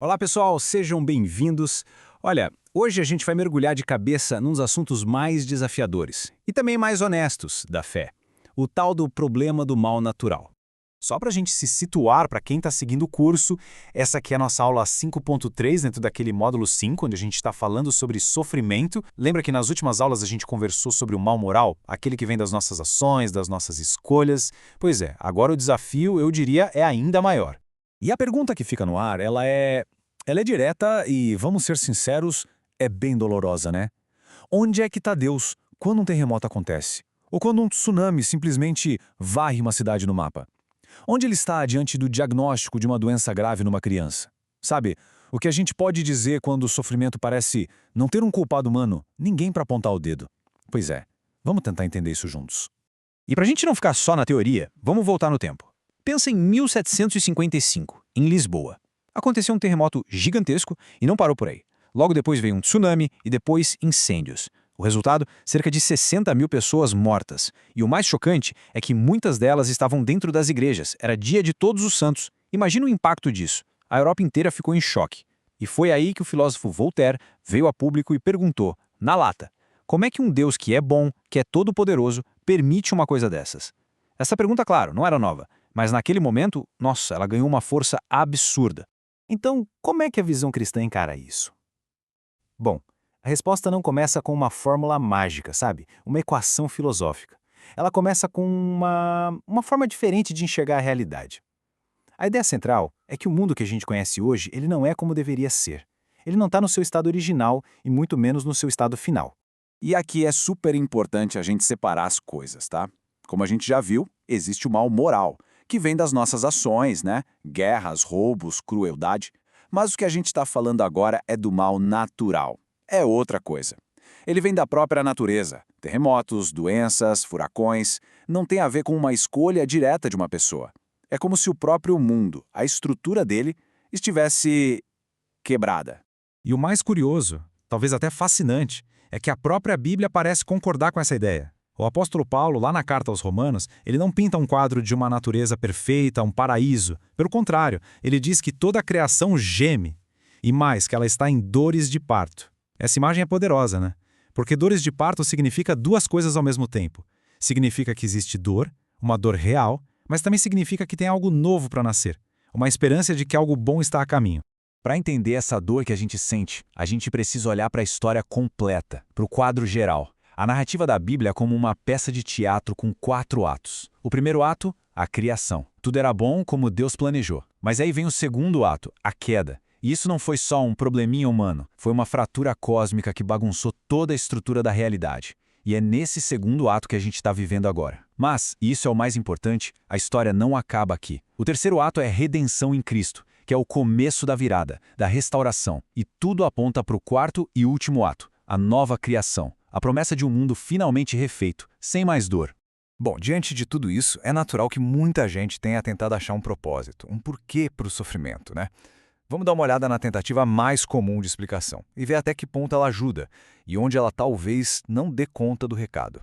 Olá pessoal, sejam bem-vindos. Olha, hoje a gente vai mergulhar de cabeça nos assuntos mais desafiadores e também mais honestos da fé. O tal do problema do mal natural. Só para a gente se situar, para quem está seguindo o curso, essa aqui é a nossa aula 5.3 dentro daquele módulo 5, onde a gente está falando sobre sofrimento. Lembra que nas últimas aulas a gente conversou sobre o mal moral, aquele que vem das nossas ações, das nossas escolhas? Pois é, agora o desafio, eu diria, é ainda maior. E a pergunta que fica no ar, ela é direta e, vamos ser sinceros, é bem dolorosa, né? Onde é que está Deus quando um terremoto acontece? Ou quando um tsunami simplesmente varre uma cidade no mapa? Onde ele está diante do diagnóstico de uma doença grave numa criança? Sabe, o que a gente pode dizer quando o sofrimento parece não ter um culpado humano, ninguém para apontar o dedo? Pois é, vamos tentar entender isso juntos. E para a gente não ficar só na teoria, vamos voltar no tempo. Pensa em 1755, em Lisboa. Aconteceu um terremoto gigantesco e não parou por aí. Logo depois veio um tsunami e depois incêndios. O resultado, cerca de 60 mil pessoas mortas. E o mais chocante é que muitas delas estavam dentro das igrejas. Era dia de Todos os Santos. Imagina o impacto disso. A Europa inteira ficou em choque. E foi aí que o filósofo Voltaire veio a público e perguntou, na lata, como é que um Deus que é bom, que é todo-poderoso, permite uma coisa dessas? Essa pergunta, claro, não era nova. Mas naquele momento, nossa, ela ganhou uma força absurda. Então, como é que a visão cristã encara isso? Bom, a resposta não começa com uma fórmula mágica, sabe? Uma equação filosófica. Ela começa com uma forma diferente de enxergar a realidade. A ideia central é que o mundo que a gente conhece hoje, ele não é como deveria ser. Ele não está no seu estado original e muito menos no seu estado final. E aqui é super importante a gente separar as coisas, tá? Como a gente já viu, existe o mal moral, que vem das nossas ações, né? Guerras, roubos, crueldade. Mas o que a gente está falando agora é do mal natural. É outra coisa. Ele vem da própria natureza. Terremotos, doenças, furacões. Não tem a ver com uma escolha direta de uma pessoa. É como se o próprio mundo, a estrutura dele, estivesse quebrada. E o mais curioso, talvez até fascinante, é que a própria Bíblia parece concordar com essa ideia. O apóstolo Paulo, lá na carta aos Romanos, ele não pinta um quadro de uma natureza perfeita, um paraíso. Pelo contrário, ele diz que toda a criação geme. E mais, que ela está em dores de parto. Essa imagem é poderosa, né? Porque dores de parto significa duas coisas ao mesmo tempo. Significa que existe dor, uma dor real, mas também significa que tem algo novo para nascer. Uma esperança de que algo bom está a caminho. Para entender essa dor que a gente sente, a gente precisa olhar para a história completa, para o quadro geral. A narrativa da Bíblia é como uma peça de teatro com 4 atos. O primeiro ato, a criação. Tudo era bom como Deus planejou. Mas aí vem o segundo ato, a queda. E isso não foi só um probleminha humano, foi uma fratura cósmica que bagunçou toda a estrutura da realidade. E é nesse segundo ato que a gente está vivendo agora. Mas, e isso é o mais importante, a história não acaba aqui. O terceiro ato é redenção em Cristo, que é o começo da virada, da restauração. E tudo aponta para o quarto e último ato, a nova criação. A promessa de um mundo finalmente refeito, sem mais dor. Bom, diante de tudo isso, é natural que muita gente tenha tentado achar um propósito, um porquê para o sofrimento, né? Vamos dar uma olhada na tentativa mais comum de explicação e ver até que ponto ela ajuda e onde ela talvez não dê conta do recado.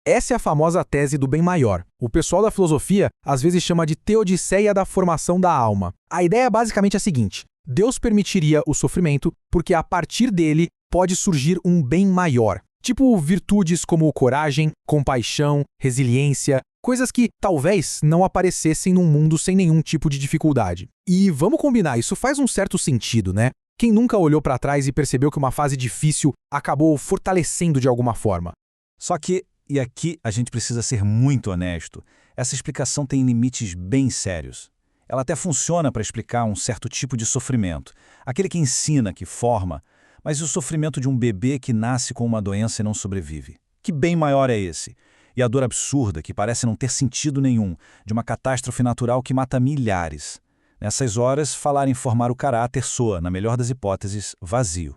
Essa é a famosa tese do bem maior. O pessoal da filosofia às vezes chama de teodiceia da formação da alma. A ideia é basicamente a seguinte: Deus permitiria o sofrimento porque a partir dele pode surgir um bem maior. Tipo virtudes como coragem, compaixão, resiliência, coisas que talvez não aparecessem num mundo sem nenhum tipo de dificuldade. E vamos combinar, isso faz um certo sentido, né? Quem nunca olhou para trás e percebeu que uma fase difícil acabou fortalecendo de alguma forma? Só que, e aqui a gente precisa ser muito honesto, essa explicação tem limites bem sérios. Ela até funciona para explicar um certo tipo de sofrimento, aquele que ensina, que forma, mas e o sofrimento de um bebê que nasce com uma doença e não sobrevive? Que bem maior é esse? E a dor absurda, que parece não ter sentido nenhum, de uma catástrofe natural que mata milhares. Nessas horas, falar em formar o caráter soa, na melhor das hipóteses, vazio.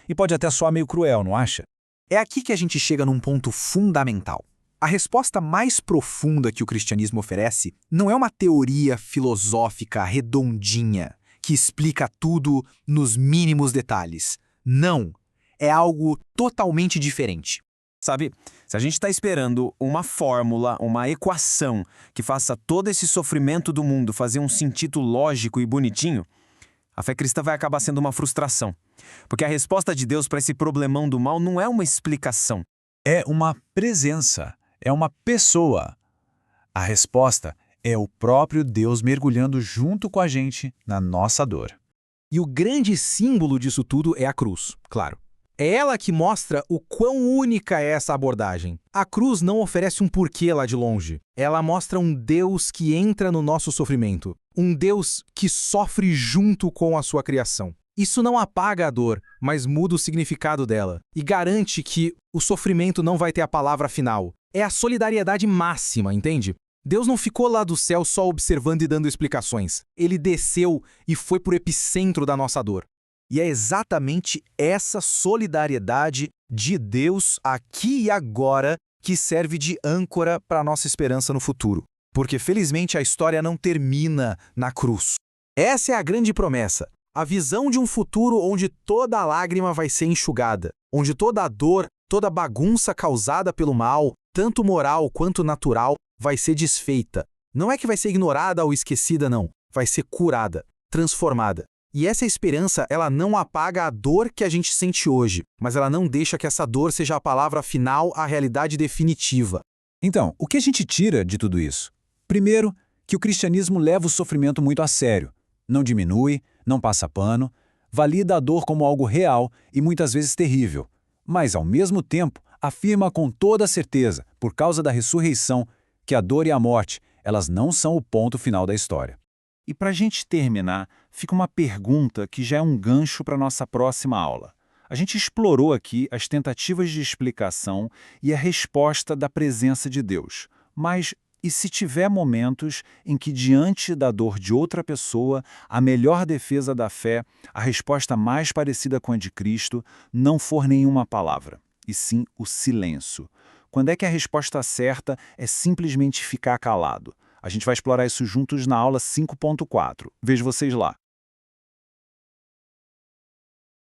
E pode até soar meio cruel, não acha? É aqui que a gente chega num ponto fundamental. A resposta mais profunda que o cristianismo oferece não é uma teoria filosófica redondinha, que explica tudo nos mínimos detalhes. Não, é algo totalmente diferente. Sabe, se a gente está esperando uma fórmula, uma equação que faça todo esse sofrimento do mundo fazer um sentido lógico e bonitinho, A fé cristã vai acabar sendo uma frustração. Porque a resposta de Deus para esse problemão do mal não é uma explicação. É uma presença, é uma pessoa. A resposta é o próprio Deus mergulhando junto com a gente na nossa dor. E o grande símbolo disso tudo é a cruz, claro. É ela que mostra o quão única é essa abordagem. A cruz não oferece um porquê lá de longe. Ela mostra um Deus que entra no nosso sofrimento. Um Deus que sofre junto com a sua criação. Isso não apaga a dor, mas muda o significado dela. E garante que o sofrimento não vai ter a palavra final. É a solidariedade máxima, entende? Deus não ficou lá do céu só observando e dando explicações. Ele desceu e foi pro epicentro da nossa dor. E é exatamente essa solidariedade de Deus aqui e agora que serve de âncora para a nossa esperança no futuro. Porque, felizmente, a história não termina na cruz. Essa é a grande promessa. A visão de um futuro onde toda lágrima vai ser enxugada, onde toda a dor, toda a bagunça causada pelo mal, tanto moral quanto natural, vai ser desfeita. Não é que vai ser ignorada ou esquecida, não. Vai ser curada, transformada. E essa esperança, ela não apaga a dor que a gente sente hoje, mas ela não deixa que essa dor seja a palavra final, a realidade definitiva. Então, o que a gente tira de tudo isso? Primeiro, que o cristianismo leva o sofrimento muito a sério. Não diminui, não passa pano, valida a dor como algo real e muitas vezes terrível. Mas, ao mesmo tempo, afirma com toda certeza, por causa da ressurreição, que a dor e a morte, elas não são o ponto final da história. E para a gente terminar, fica uma pergunta que já é um gancho para a nossa próxima aula. A gente explorou aqui as tentativas de explicação e a resposta da presença de Deus. Mas e se tiver momentos em que, diante da dor de outra pessoa, a melhor defesa da fé, a resposta mais parecida com a de Cristo, não for nenhuma palavra, e sim o silêncio? Quando é que a resposta certa é simplesmente ficar calado? A gente vai explorar isso juntos na aula 5.4. Vejo vocês lá.